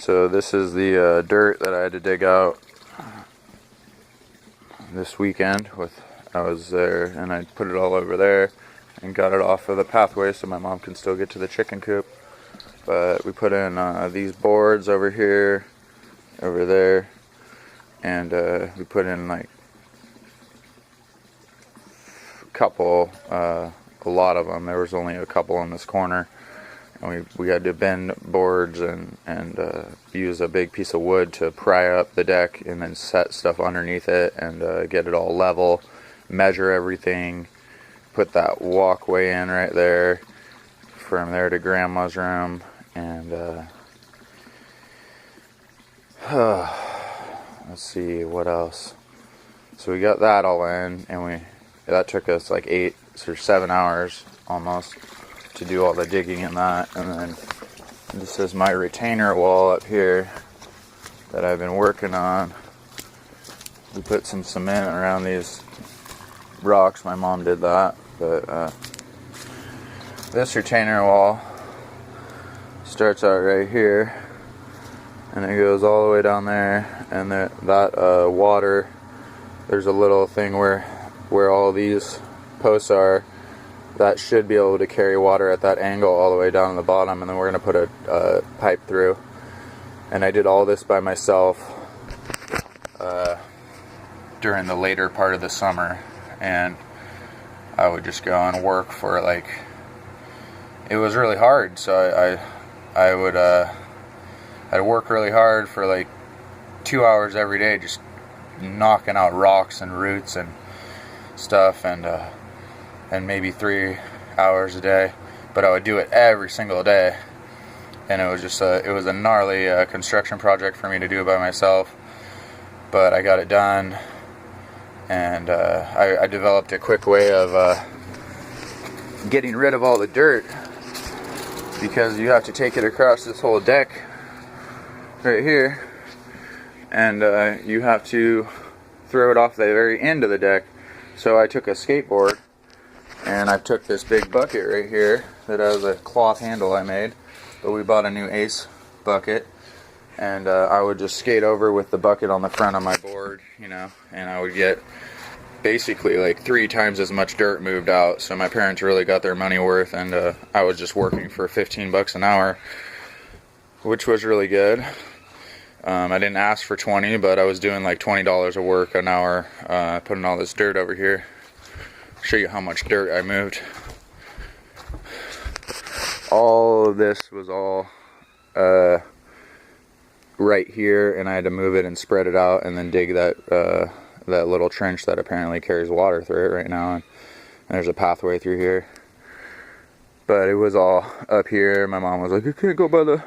So this is the dirt that I had to dig out this weekend. I was there and I put it all over there and got it off of the pathway so my mom can still get to the chicken coop. But we put in these boards over here, over there, and we put in like a lot of them. There was only a couple in this corner, and we had to bend boards and use a big piece of wood to pry up the deck and then set stuff underneath it and get it all level, measure everything, put that walkway in right there from there to grandma's room, and let's see what else. So we got that all in, and that took us like 8 or 7 hours almost to do all the digging in that. And then this is my retainer wall up here that I've been working on. We put some cement around these rocks. My mom did that. But this retainer wall starts out right here, and it goes all the way down there. And that water, there's a little thing where all these posts are, that should be able to carry water at that angle all the way down to the bottom, and then we're going to put a pipe through. And I did all this by myself during the later part of the summer, and I would just go and work for it was really hard, so I'd work really hard for like 2 hours every day, just knocking out rocks and roots and stuff, and maybe 3 hours a day, but I would do it every single day, and it was just it was a gnarly construction project for me to do by myself, but I got it done, and I developed a quick way of getting rid of all the dirt, because you have to take it across this whole deck right here, and you have to throw it off the very end of the deck. So I took a skateboard, and I took this big bucket right here that has a cloth handle I made, but we bought a new Ace bucket, and I would just skate over with the bucket on the front of my board, and I would get basically like 3 times as much dirt moved out. So my parents really got their money worth, and I was just working for $15 an hour, which was really good. I didn't ask for 20, but I was doing like $20 of work an hour, putting all this dirt over here. I'll show you how much dirt I moved. All of this was all right here, and I had to move it and spread it out, and then dig that little trench that apparently carries water through it right now. And there's a pathway through here, but it was all up here. My mom was like, "You can't go by the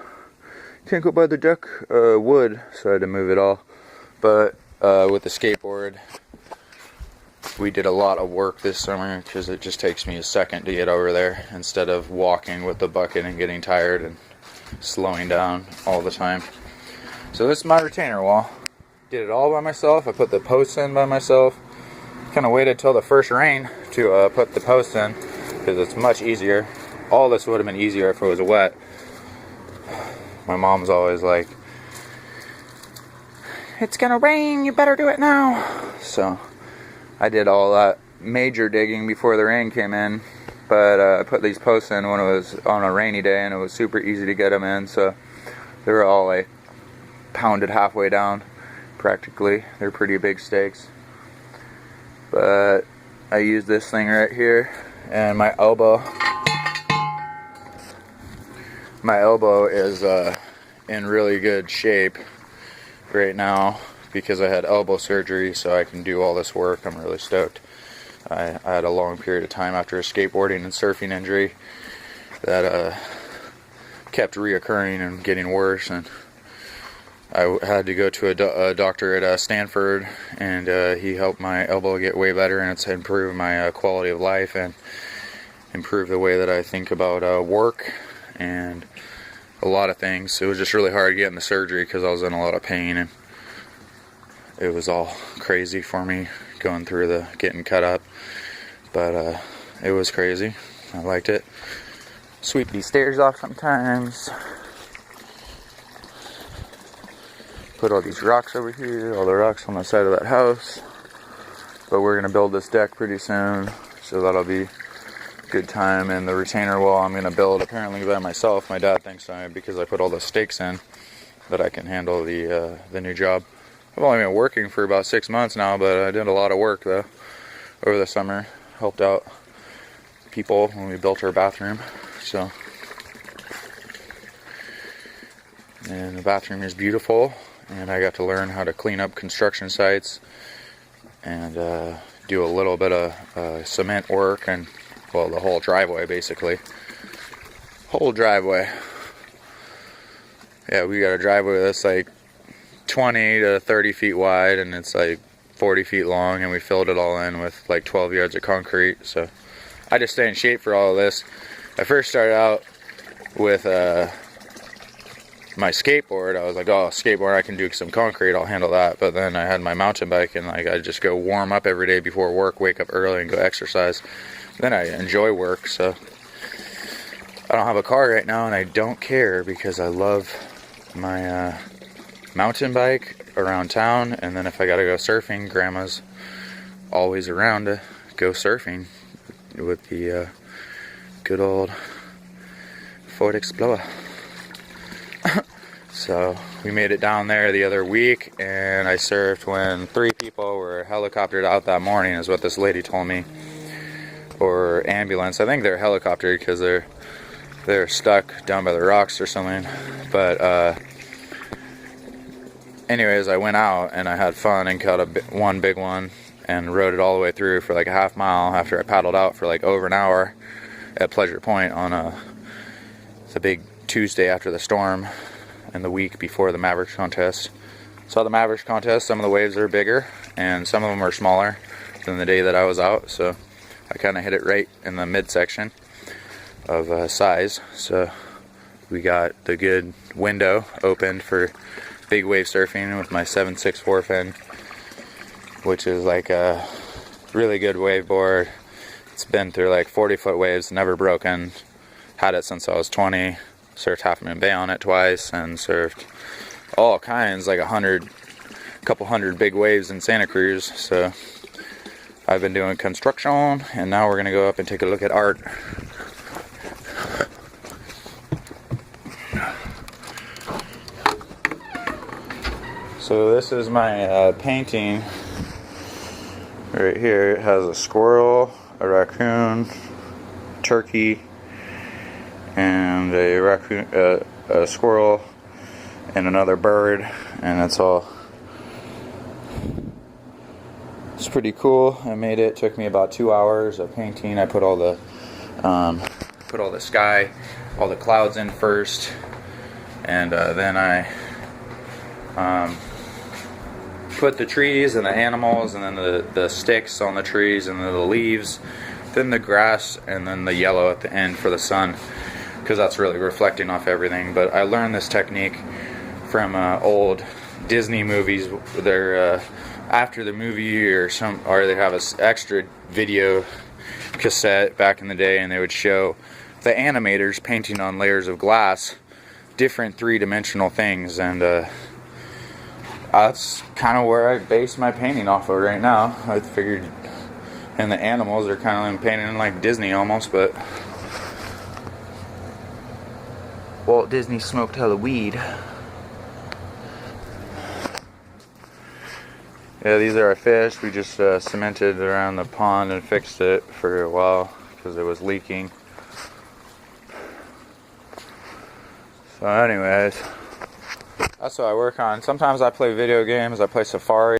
deck wood," so I had to move it all. But with the skateboard, we did a lot of work this summer, because it just takes me a second to get over there instead of walking with the bucket and getting tired and slowing down all the time. So this is my retainer wall. Did it all by myself. I put the posts in by myself. Kind of waited till the first rain to put the posts in, because it's much easier. All this would have been easier if it was wet. My mom's always like, "It's gonna rain, you better do it now." So I did all that major digging before the rain came in, but I put these posts in when it was on a rainy day, and it was super easy to get them in. So they were all like pounded halfway down, practically. They're pretty big stakes. But I used this thing right here, and my elbow is in really good shape right now, because I had elbow surgery, so I can do all this work. I'm really stoked. I had a long period of time after a skateboarding and surfing injury that kept reoccurring and getting worse, and I had to go to a doctor at Stanford, and he helped my elbow get way better, and it's improved my quality of life and improved the way that I think about work and a lot of things. It was just really hard getting the surgery because I was in a lot of pain, and it was all crazy for me going through the getting cut up, but it was crazy. I liked it. Sweep these stairs off sometimes. Put all these rocks over here, all the rocks on the side of that house. But we're gonna build this deck pretty soon, so that'll be a good time. And the retainer wall I'm gonna build apparently by myself. My dad thinks because I put all the stakes in that I can handle the new job. I've only been working for about 6 months now, but I did a lot of work though over the summer. Helped out people when we built our bathroom. So, and the bathroom is beautiful. And I got to learn how to clean up construction sites and do a little bit of cement work and, well, the whole driveway basically. Whole driveway. Yeah, we got a driveway that's like 20 to 30 feet wide and it's like 40 feet long, and we filled it all in with like 12 yards of concrete. So I just stay in shape for all of this. I first started out with my skateboard. I was like, oh, skateboard, I can do some concrete, I'll handle that. But then I had my mountain bike, and like I just go warm up every day before work, wake up early and go exercise. Then I enjoy work. So I don't have a car right now, and I don't care because I love my mountain bike around town. And then if I gotta go surfing, grandma's always around to go surfing with the good old Ford Explorer. So we made it down there the other week, and I surfed when 3 people were helicoptered out that morning, is what this lady told me, or ambulance. I think they're helicoptered because they're stuck down by the rocks or something. But anyways, I went out and I had fun and caught one big one and rode it all the way through for like a half mile after I paddled out for like over an hour at Pleasure Point on it's a big Tuesday after the storm and the week before the Mavericks contest. Saw the Mavericks contest. Some of the waves are bigger and some of them are smaller than the day that I was out, so I kind of hit it right in the midsection of size. So we got the good window opened for big wave surfing with my 764 fin, which is like a really good wave board. It's been through like 40-foot waves, never broken. Had it since I was 20. Surfed Half Moon Bay on it twice, and surfed all kinds, like a couple hundred big waves in Santa Cruz. So I've been doing construction, and now we're gonna go up and take a look at art. So this is my painting right here. It has a squirrel, a raccoon, turkey, and a squirrel and another bird, and that's all. It's pretty cool. I made it. Took me about 2 hours of painting. I put all the sky, all the clouds in first, and then I put the trees and the animals, and then the sticks on the trees, and then the leaves, then the grass, and then the yellow at the end for the sun, because that's really reflecting off everything. But I learned this technique from old Disney movies. They're after the movie or they have an extra video cassette back in the day, and they would show the animators painting on layers of glass different three-dimensional things, and that's kind of where I base my painting off of right now. I figured, and the animals are kind of painting like Disney almost, but Walt Disney smoked hella weed. Yeah, these are our fish. We just cemented around the pond and fixed it for a while because it was leaking. So anyways, that's what I work on. Sometimes I play video games. I play Safari.